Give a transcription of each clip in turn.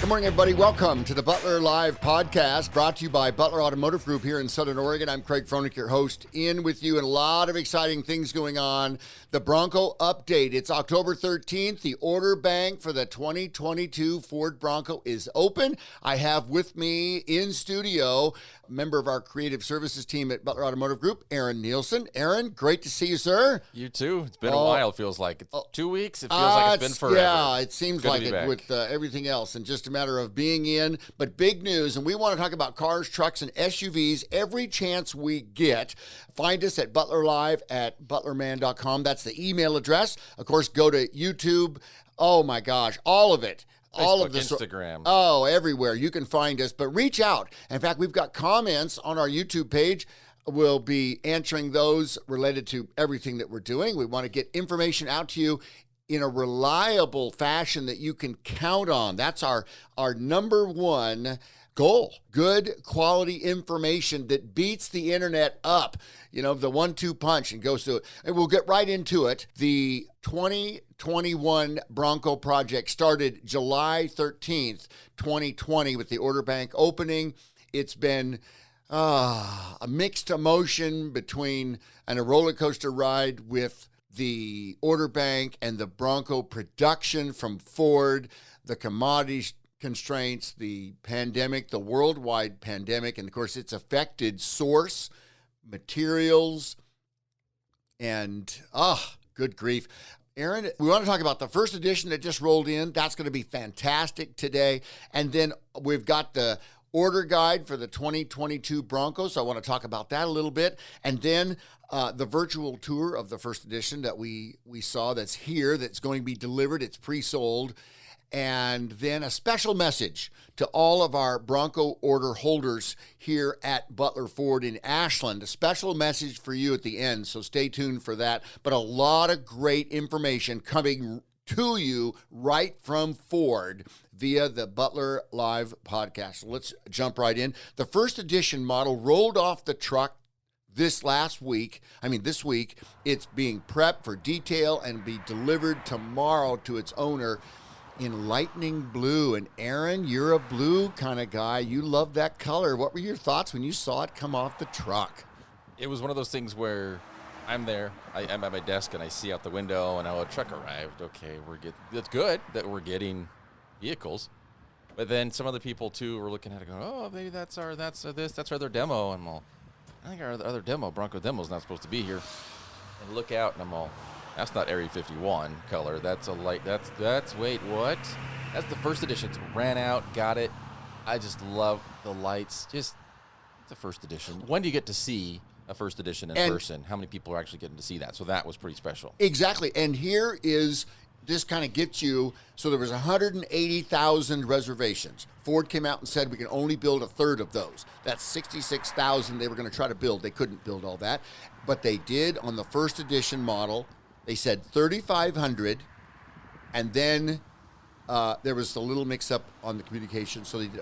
Good morning, everybody. Welcome to the Butler Live podcast, brought to you by Butler Automotive Group here in Southern Oregon. I'm Craig Froelich, your host, in with you, and a lot of exciting things going on. The Bronco update. It's October 13th. The order bank for the 2022 Ford Bronco is open. I have with me in studio a member of our creative services team at Butler Automotive Group, Aaron Nielsen. Aaron, great to see you, sir. You too. It's been a while, it feels like. It's 2 weeks. It feels like it's been forever. Yeah, it seems like it with everything else, and just a matter of being in. But big news, and we want to talk about cars, trucks, and SUVs every chance we get. Find us at Butler Live at butlerman.com. That's the email address. Of course, go to YouTube. Oh my gosh, all of it. Facebook, all of the Instagram. Everywhere you can find us. But reach out. In fact, we've got comments on our YouTube page. We'll be answering those related to everything that we're doing. We want to get information out to you in a reliable fashion that you can count on. That's our number one goal. Good quality information that beats the internet up. You know, the 1-2 punch and goes through it. And we'll get right into it. The 2021 Bronco project started July 13th, 2020 with the order bank opening. It's been a mixed emotion between a roller coaster ride with the order bank and the Bronco production from Ford, the commodities constraints, the pandemic, the worldwide pandemic, and of course it's affected source, materials, and good grief. Aaron, we want to talk about the first edition that just rolled in. That's going to be fantastic today. And then we've got the order guide for the 2022 Bronco, so I want to talk about that a little bit. And then the virtual tour of the first edition that we saw that's here, that's going to be delivered. It's pre-sold. And then a special message to all of our Bronco order holders here at Butler Ford in Ashland. A special message for you at the end, so stay tuned for that. But a lot of great information coming to you right from Ford via the Butler Live podcast. So let's jump right in. The first edition model rolled off the truck this week. It's being prepped for detail and be delivered tomorrow to its owner in lightning blue. And Aaron, you're a blue kind of guy. You love that color. What were your thoughts when you saw it come off the truck? It was one of those things where I'm there, I'm at my desk, and I see out the window, and a truck arrived. Okay, it's good that we're getting vehicles. But then some other people, too, were looking at it going, oh, maybe that's our other demo. And I'm all, I think our other demo, Bronco demo, is not supposed to be here. And look out, and I'm all, that's not Area 51 color. That's a light. Wait, what? That's the first edition. It ran out, got it. I just love the lights. Just the first edition. When do you get to see a first edition in person? How many people are actually getting to see that? So that was pretty special. Exactly. And here is, this kind of gets you, so there was 180,000 reservations. Ford came out and said we can only build a third of those. That's 66,000 they were going to try to build. They couldn't build all that. But they did on the first edition model. They said 3,500, and then there was a little mix-up on the communication. So they did,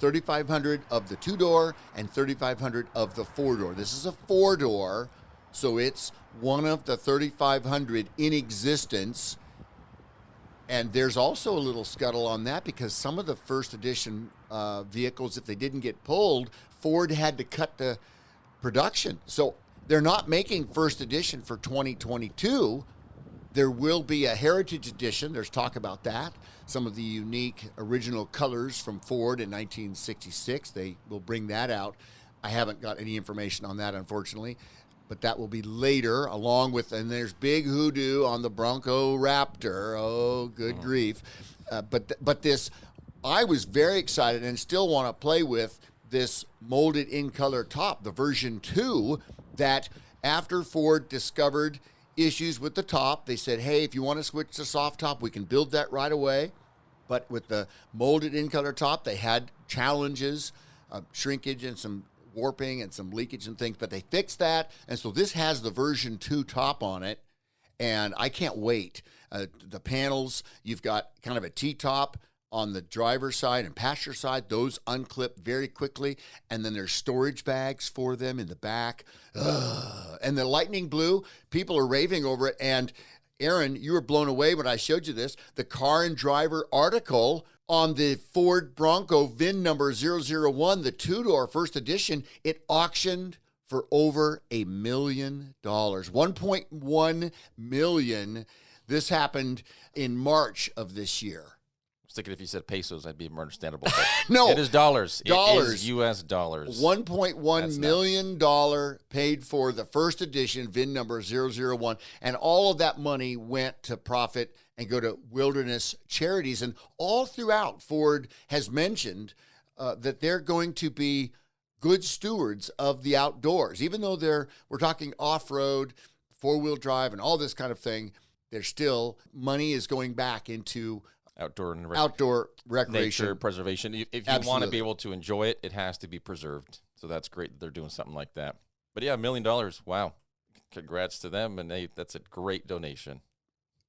3,500 of the two-door and 3,500 of the four-door. This is a four-door, so it's one of the 3,500 in existence. And there's also a little scuttle on that because some of the first edition vehicles, if they didn't get pulled, Ford had to cut the production. So they're not making first edition for 2022. There will be a heritage edition. There's talk about that. Some of the unique original colors from Ford in 1966. They will bring that out. I haven't got any information on that, unfortunately. But that will be later, along with, and there's big hoodoo on the Bronco Raptor. Oh, good grief. But this, I was very excited and still want to play with this molded in color top, the version 2, that after Ford discovered issues with the top, they said, hey, if you want to switch to soft top, we can build that right away. But with the molded in color top, they had challenges, shrinkage and some warping and some leakage and things, but they fixed that. And so this has the version 2 top on it. And I can't wait. The panels, you've got kind of a T-top on the driver's side and passenger side. Those unclip very quickly. And then there's storage bags for them in the back. And the lightning blue, people are raving over it. And Aaron, you were blown away when I showed you this. The Car and Driver article On the Ford Bronco VIN number 001, the two-door first edition, it auctioned for over $1 million, $1.1 million. This happened in March of this year. I was thinking if you said pesos, I'd be more understandable. But No. it is dollars. Dollars. It is U.S. dollars. $1.1 million paid for the first edition, VIN number 001. And all of that money went to profit and go to wilderness charities. And all throughout, Ford has mentioned that they're going to be good stewards of the outdoors. Even though we're talking off-road, four-wheel drive, and all this kind of thing, there's still money is going back into outdoor recreation. Nature preservation. If you want to be able to enjoy it, it has to be preserved. So that's great that they're doing something like that. But yeah, $1 million. Wow. Congrats to them. And that's a great donation.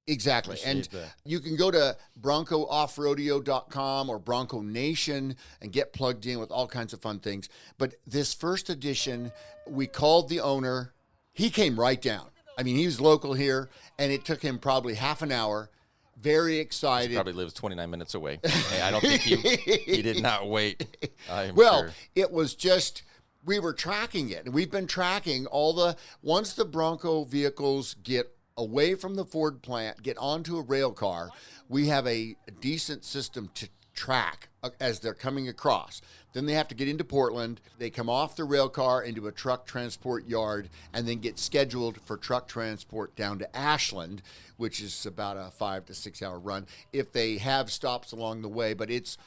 Exactly. And you can go to BroncoOffRodeo.com or Bronco Nation and get plugged in with all kinds of fun things. But this first edition, we called the owner. He came right down. I mean, he was local here, and it took him probably half an hour. Very excited. He probably lives 29 minutes away. Hey, I don't think he did not wait. Well, it was just, we were tracking it. We've been tracking once the Bronco vehicles get away from the Ford plant, get onto a rail car, we have a decent system to track as they're coming across. Then they have to get into Portland. They come off the rail car into a truck transport yard and then get scheduled for truck transport down to Ashland, which is about a 5 to 6 hour run if they have stops along the way. But it's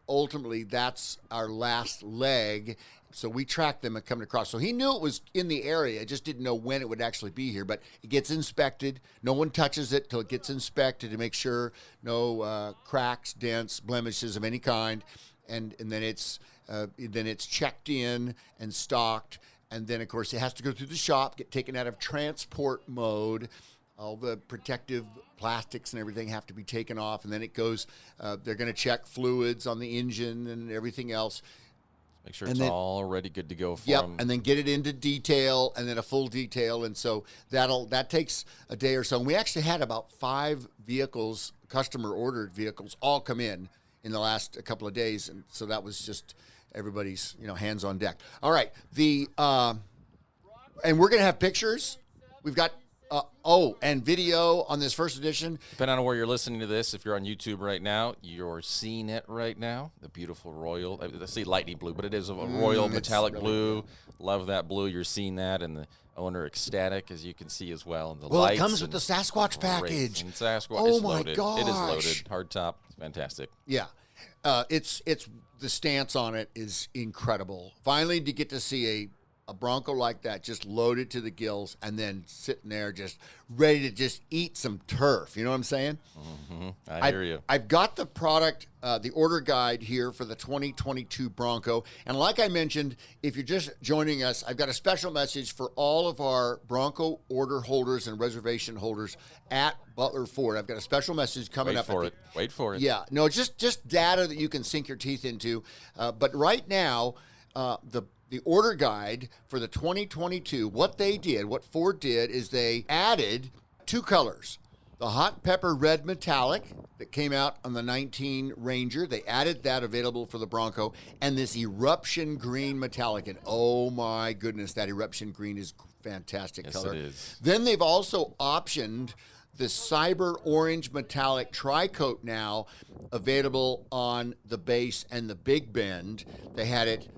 ultimately that's our last leg. So we tracked them and coming across. So he knew it was in the area, just didn't know when it would actually be here. But it gets inspected. No one touches it till it gets inspected to make sure no cracks, dents, blemishes of any kind. And then it's checked in and stocked. And then, of course, it has to go through the shop, get taken out of transport mode. All the protective plastics and everything have to be taken off. And then it goes, they're going to check fluids on the engine and everything else. Make sure it's all already good to go for them. And then get it into detail and then a full detail. And so that takes a day or so. And we actually had about 5 vehicles, customer-ordered vehicles, all come in the last couple of days. And so that was just everybody's, hands on deck. All right. And we're going to have pictures. We've got and video on this first edition. Depending on where you're listening to this, if you're on YouTube right now, you're seeing it right now. The beautiful royal, I see lightning blue, but it is a royal metallic blue. Love that blue. You're seeing that, and the owner ecstatic, as you can see as well. And the lights, it comes with the Sasquatch package. And Sasquatch is loaded. My gosh. It is loaded. Hardtop. Fantastic. Yeah. It's the stance on it is incredible. Finally, to get to see a Bronco like that, just loaded to the gills, and then sitting there just ready to just eat some turf. You know what I'm saying? Mm-hmm. I hear you. I've got the product, the order guide here for the 2022 Bronco. And like I mentioned, if you're just joining us, I've got a special message for all of our Bronco order holders and reservation holders at Butler Ford. I've got a special message coming up. Wait for it. Yeah. No, just data that you can sink your teeth into. But right now, the order guide for the 2022, what Ford did is they added 2 colors. The hot pepper red metallic that came out on the 19 Ranger, they added that available for the Bronco, and this eruption green metallic. And oh my goodness, that eruption green is fantastic color. Yes, it is. Then they've also optioned the cyber orange metallic tri-coat now available on the base and the big bend. They had it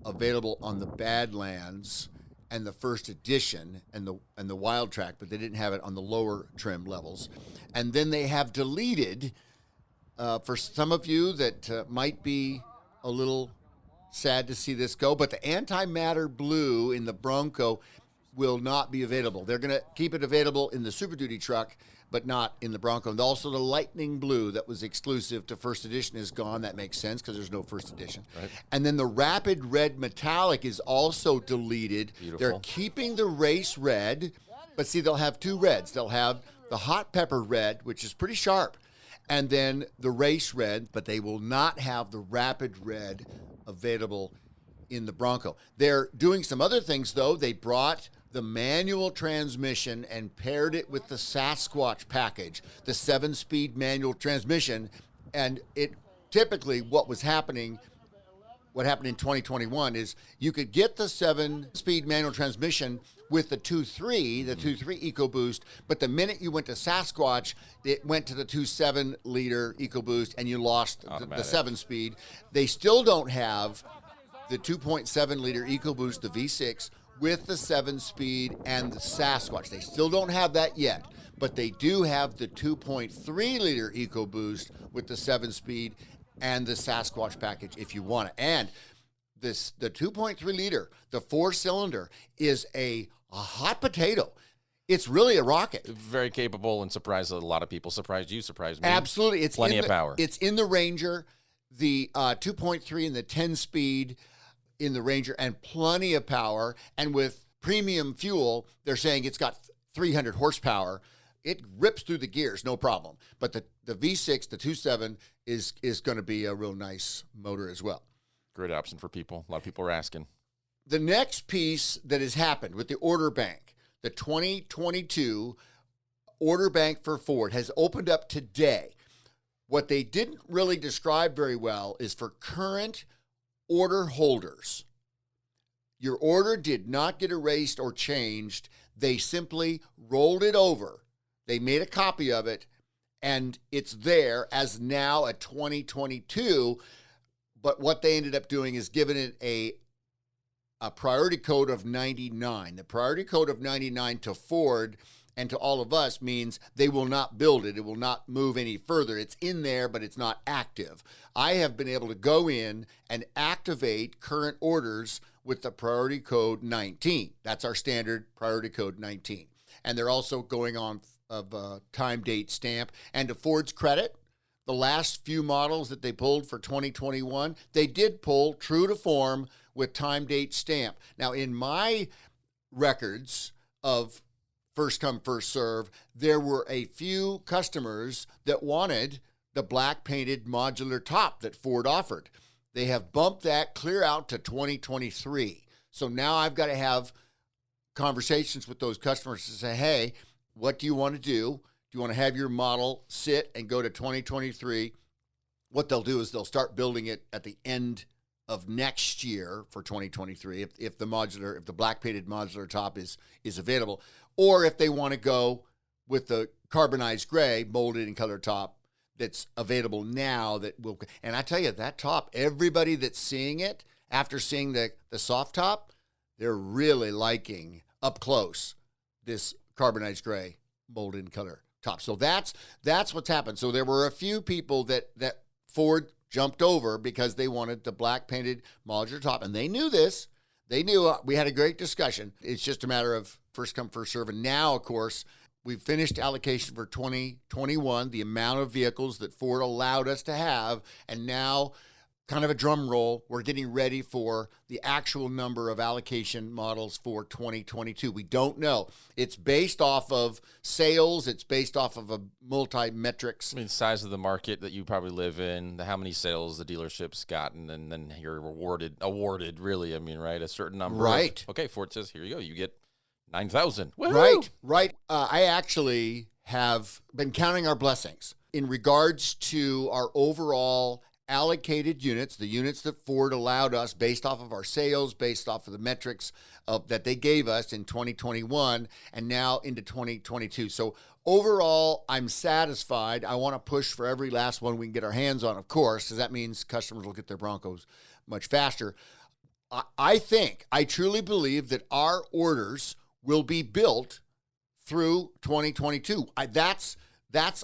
available on the Badlands and the first edition and the Wild Track, but they didn't have it on the lower trim levels. And then they have deleted, for some of you that might be a little sad to see this go, but the antimatter blue in the Bronco will not be available. They're going to keep it available in the Super Duty truck, but not in the Bronco. And also the lightning blue that was exclusive to first edition is gone. That makes sense because there's no first edition. Right. And then the rapid red metallic is also deleted. Beautiful. They're keeping the race red, but see, they'll have 2 reds. They'll have the hot pepper red, which is pretty sharp, and then the race red, but they will not have the rapid red available in the Bronco. They're doing some other things, though. They brought the manual transmission and paired it with the Sasquatch package, the 7-speed manual transmission, and it typically what happened in 2021 is you could get the 7-speed manual transmission with the 2.3 EcoBoost, but the minute you went to Sasquatch, it went to the 2.7-liter EcoBoost, and you lost the 7-speed. They still don't have the 2.7-liter EcoBoost, the V6, with the 7-speed and the Sasquatch. They still don't have that yet, but they do have the 2.3-liter EcoBoost with the 7-speed and the Sasquatch package if you want it. And the 2.3-liter, the 4-cylinder, is a hot potato. It's really a rocket. Very capable and surprised a lot of people. Surprised you, surprised me. Absolutely. It's plenty of power. It's in the Ranger, the 2.3 and the 10-speed in the Ranger, and plenty of power. And with premium fuel, they're saying it's got 300 horsepower. It rips through the gears, no problem. But the V6, the 2.7, is going to be a real nice motor as well. Great option for people. A lot of people are asking. The next piece that has happened with the order bank, the 2022 order bank for Ford has opened up today. What they didn't really describe very well is for current order holders. Your order did not get erased or changed. They simply rolled it over. They made a copy of it, and it's there as now a 2022. But what they ended up doing is giving it a priority code of 99. The priority code of 99 to Ford and to all of us means they will not build it. It will not move any further. It's in there, but it's not active. I have been able to go in and activate current orders with the priority code 19. That's our standard priority code 19. And they're also going on of a time date stamp. And to Ford's credit, the last few models that they pulled for 2021, they did pull true to form with time date stamp. Now, in my records of first come, first serve, there were a few customers that wanted the black painted modular top that Ford offered. They have bumped that clear out to 2023. So now I've got to have conversations with those customers to say, hey, what do you want to do? Do you want to have your model sit and go to 2023? What they'll do is they'll start building it at the end of next year for 2023 if the black painted modular top is available, or if they want to go with the carbonized gray molded and colored top that's available now that will. And I tell you, that top, everybody that's seeing it after seeing the soft top, they're really liking up close this carbonized gray molded in color top. So that's what's happened. So there were a few people that Ford jumped over because they wanted the black painted modular top, and they knew this. They knew we had a great discussion. It's just a matter of first come, first serve. And now, of course, we've finished allocation for 2021, the amount of vehicles that Ford allowed us to have, and now, kind of a drum roll, we're getting ready for the actual number of allocation models for 2022. We don't know. It's based off of sales. It's based off of a multi-metrics. I mean, size of the market that you probably live in, how many sales the dealership's gotten, and then you're awarded really, I mean, right, a certain number. Right. Okay, Ford says, here you go, you get 9,000. Right. I actually have been counting our blessings in regards to our overall allocated units, the units that Ford allowed us based off of our sales, based off of the metrics that they gave us in 2021 and now into 2022. So overall, I'm satisfied. I want to push for every last one we can get our hands on, of course, because that means customers will get their Broncos much faster. I truly believe that our orders will be built through 2022. That's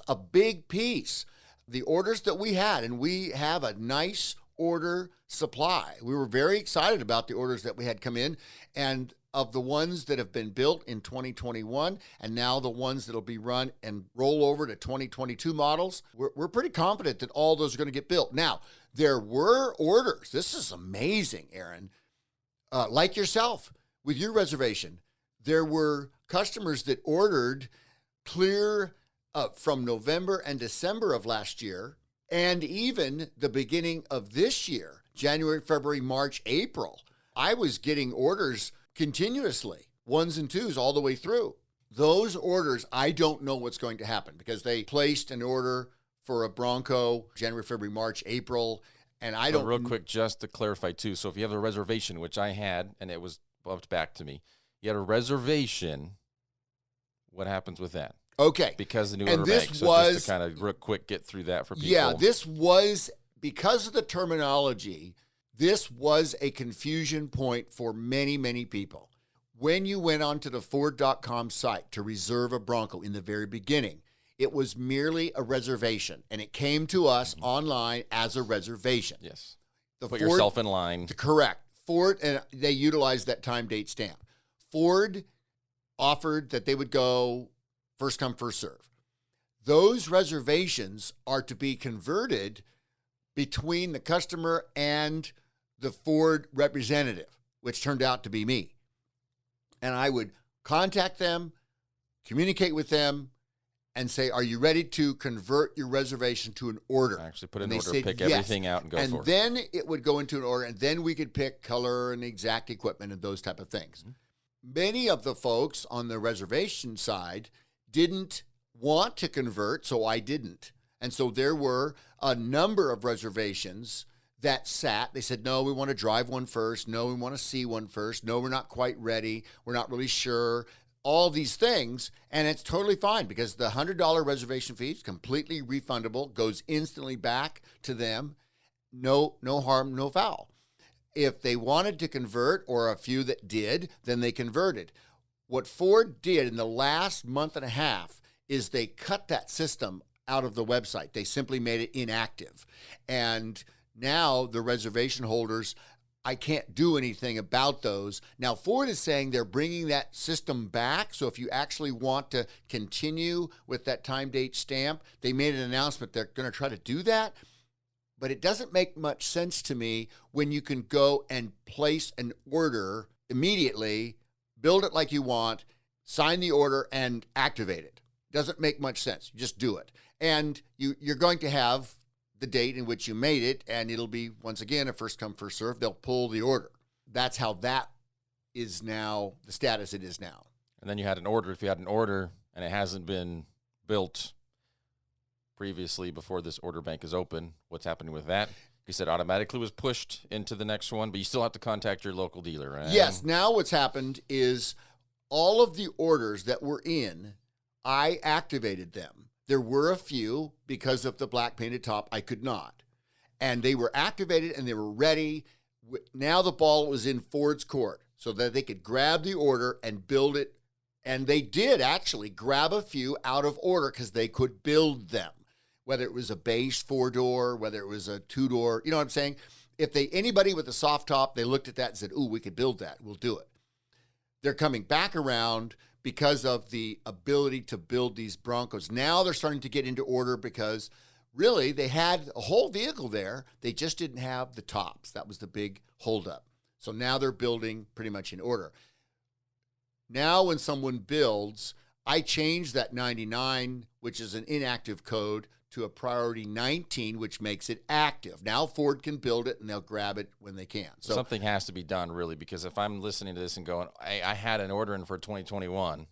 a big piece. The orders that we had, and we have a nice order supply. We were very excited about the orders that we had come in, and of the ones that have been built in 2021, and now the ones that'll be run and roll over to 2022 models, we're pretty confident that all those are going to get built. Now, there were orders. This is amazing, Aaron. Like yourself, with your reservation, there were customers that ordered clear from November and December of last year, and even the beginning of this year, January, February, March, April. I was getting orders continuously, ones and twos all the way through. Those orders, I don't know what's going to happen because they placed an order for a Bronco, January, February, March, April. And I don't... Real quick, just to clarify, too. So if you have a reservation, which I had, and it was bumped back to me, you had a reservation, what happens with that? Okay. Because the new And order this bank. So was... just to kind of real quick get through that for people. Yeah, this was, because of the terminology, this was a confusion point for many, many people. When you went onto the Ford.com site to reserve a Bronco in the very beginning, it was merely a reservation, and it came to us online as a reservation. Yes. The Put Ford, yourself in line. Correct. Ford, and they utilized that time date stamp. Ford offered that they would go first come, first serve. Those reservations are to be converted between the customer and the Ford representative, which turned out to be me. And I would contact them, communicate with them, and say, are you ready to convert your reservation to an order? Actually put an and order, said, pick yes. everything out and go for it. And then it would go into an order, and then we could pick color and exact equipment and those type of things. Mm-hmm. Many of the folks on the reservation side didn't want to convert, so I didn't. And so there were a number of reservations that sat. They said, no, we want to drive one first. No, we want to see one first. No, we're not quite ready. We're not really sure. All these things, and it's totally fine because the $100 reservation fee is completely refundable, goes instantly back to them. No harm, no foul. If they wanted to convert, or a few that did, then they converted. What Ford did in the last month and a half is they cut that system out of the website. They simply made it inactive. And now the reservation holders, I can't do anything about those. Now, Ford is saying they're bringing that system back. So if you actually want to continue with that time date stamp, they made an announcement they're going to try to do that. But it doesn't make much sense to me when you can go and place an order immediately, build it like you want, sign the order, and activate it. Doesn't make much sense. You just do it. And you're going to have the date in which you made it, and it'll be, once again, a first come, first serve. They'll pull the order. That's how that is now, the status it is now. And then you had an order. If you had an order and it hasn't been built previously before this order bank is open, what's happening with that? You said automatically was pushed into the next one, but you still have to contact your local dealer, right? Yes. Now what's happened is all of the orders that were in, I activated them. There were a few, because of the black painted top, I could not. And they were activated and they were ready. Now the ball was in Ford's court so that they could grab the order and build it. And they did actually grab a few out of order because they could build them, whether it was a base 4-door, whether it was a 2-door. You know what I'm saying? If anybody with a soft top, they looked at that and said, ooh, we could build that. We'll do it. They're coming back around because of the ability to build these Broncos. Now they're starting to get into order because really they had a whole vehicle there. They just didn't have the tops. That was the big holdup. So now they're building pretty much in order. Now when someone builds, I change that 99, which is an inactive code, to a priority 19, which makes it active. Now Ford can build it and they'll grab it when they can. So something has to be done, really, because if I'm listening to this and going, I had an order in for 2021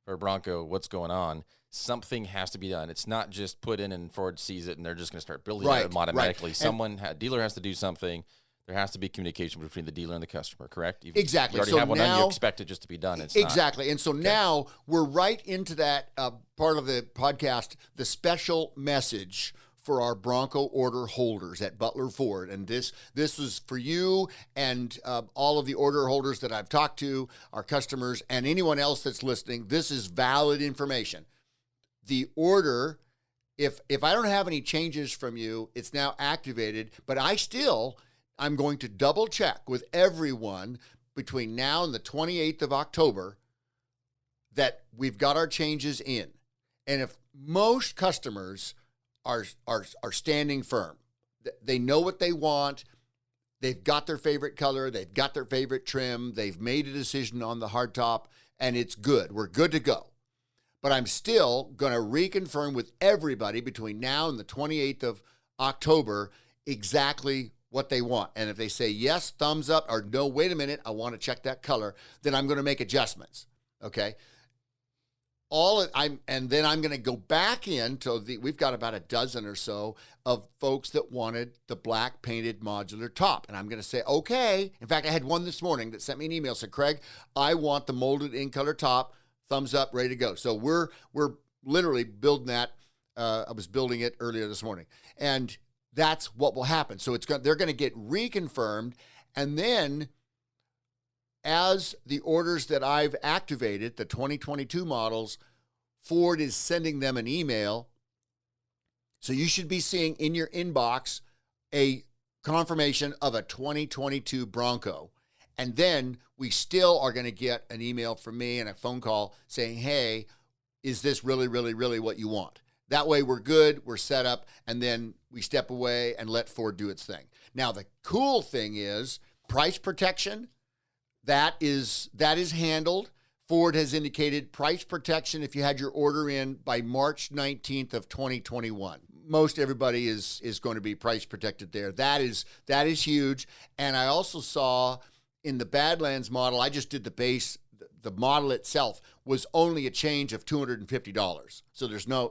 for a Bronco, what's going on? Something has to be done. It's not just put in and Ford sees it and they're just going to start building it automatically. Right. Dealer has to do something. There has to be communication between the dealer and the customer, correct? Exactly. You already have one done. You expect it just to be done. It's exactly. Not. And so now we're right into that part of the podcast, the special message for our Bronco order holders at Butler Ford. And this is for you and all of the order holders that I've talked to, our customers, and anyone else that's listening. This is valid information. The order, if I don't have any changes from you, it's now activated, but I'm going to double check with everyone between now and the 28th of October that we've got our changes in. And if most customers are standing firm, they know what they want, they've got their favorite color, they've got their favorite trim, they've made a decision on the hardtop, and it's good. We're good to go. But I'm still going to reconfirm with everybody between now and the 28th of October exactly what they want. And if they say yes, thumbs up, or no, wait a minute, I want to check that color, then I'm going to make adjustments, okay? and then I'm going to go back into we've got about a dozen or so of folks that wanted the black painted modular top. And I'm going to say, okay. In fact, I had one this morning that sent me an email, said, Craig, I want the molded in color top, thumbs up, ready to go. So we're literally building that. I was building it earlier this morning, and that's what will happen. So they're going to get reconfirmed, and then as the orders that I've activated, the 2022 models, Ford is sending them an email. So you should be seeing in your inbox a confirmation of a 2022 Bronco. And then we still are going to get an email from me and a phone call saying, hey, is this really, really, really what you want? That way we're good, we're set up, and then we step away and let Ford do its thing. Now, the cool thing is price protection. That is handled. Ford has indicated price protection if you had your order in by March 19th of 2021. Most everybody is going to be price protected there. That is huge. And I also saw in the Badlands model, I just did the base, the model itself was only a change of $250. So there's no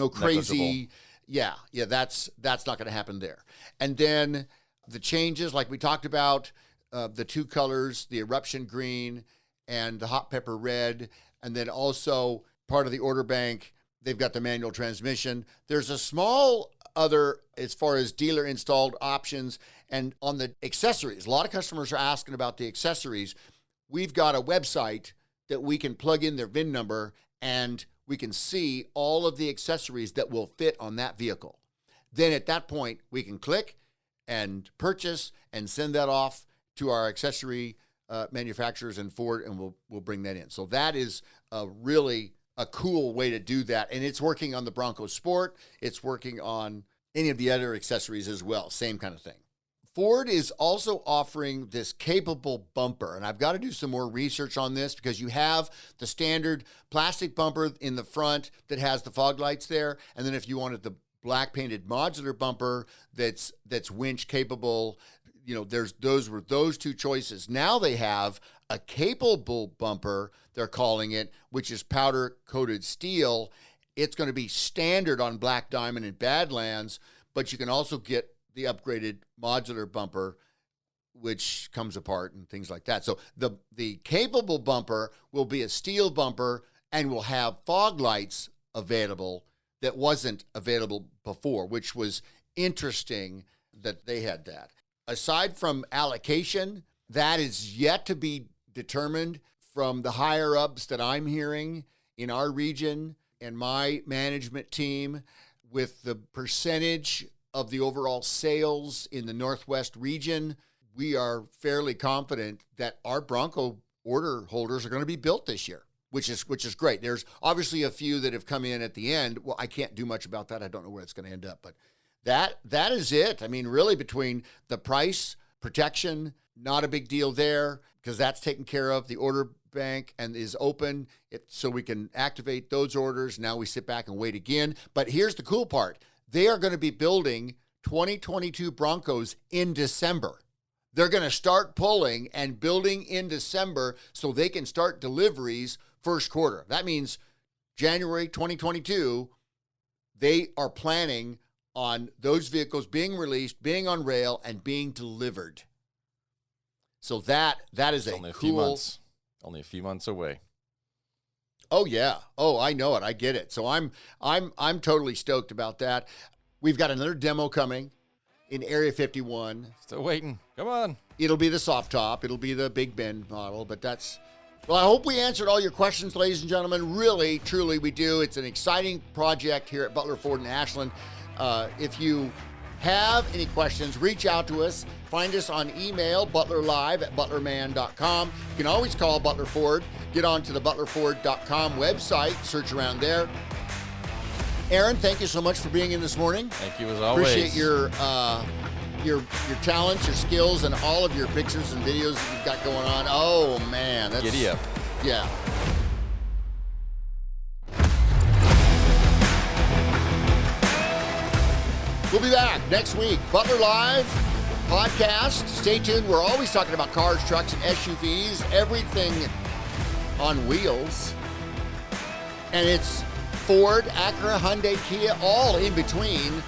crazy, that's not going to happen there. And then the changes, like we talked about, the two colors, the eruption green and the hot pepper red, and then also part of the order bank, they've got the manual transmission. There's a small other as far as dealer installed options, and on the accessories, a lot of customers are asking about the accessories. We've got a website that we can plug in their VIN number, and we can see all of the accessories that will fit on that vehicle. Then at that point, we can click and purchase and send that off to our accessory manufacturers and Ford, and we'll bring that in. So that is really a cool way to do that. And it's working on the Bronco Sport. It's working on any of the other accessories as well. Same kind of thing. Ford is also offering this capable bumper, and I've got to do some more research on this because you have the standard plastic bumper in the front that has the fog lights there, and then if you wanted the black painted modular bumper that's winch capable, those were those two choices. Now they have a capable bumper, they're calling it, which is powder coated steel. It's going to be standard on Black Diamond and Badlands, but you can also get the upgraded modular bumper, which comes apart and things like that. So the capable bumper will be a steel bumper and will have fog lights available that wasn't available before, which was interesting that they had that. Aside from allocation, that is yet to be determined from the higher ups that I'm hearing in our region and my management team, with the percentage of the overall sales in the Northwest region. We are fairly confident that our Bronco order holders are going to be built this year, which is great. There's obviously a few that have come in at the end. Well, I can't do much about that. I don't know where it's going to end up, but that is it. I mean, really, between the price protection, not a big deal there because that's taken care of. The order bank and is open so we can activate those orders. Now we sit back and wait again. But here's the cool part. They are going to be building 2022 Broncos in December. They're going to start pulling and building in December so they can start deliveries first quarter. That means January 2022, they are planning on those vehicles being released, being on rail, and being delivered. So that is only a few months. Only a few months away. Oh yeah. Oh, I know it. I get it. So I'm totally stoked about that. We've got another demo coming in Area 51. Still waiting. Come on. It'll be the soft top. It'll be the Big Bend model, but well, I hope we answered all your questions, ladies and gentlemen. Really, truly, we do. It's an exciting project here at Butler Ford in Ashland. If you have any questions, reach out to us. Find us on email, butlerlive@butlerman.com. You can always call Butler Ford. Get on to the butlerford.com website. Search around there. Aaron, thank you so much for being in this morning. Thank you as always. Appreciate your talents, your skills, and all of your pictures and videos that you've got going on. Oh, man. That's, giddy up. Yeah. We'll be back next week. Butler Live podcast. Stay tuned. We're always talking about cars, trucks, and SUVs, everything on wheels. And it's Ford, Acura, Hyundai, Kia, all in between.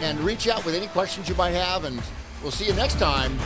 And reach out with any questions you might have, and we'll see you next time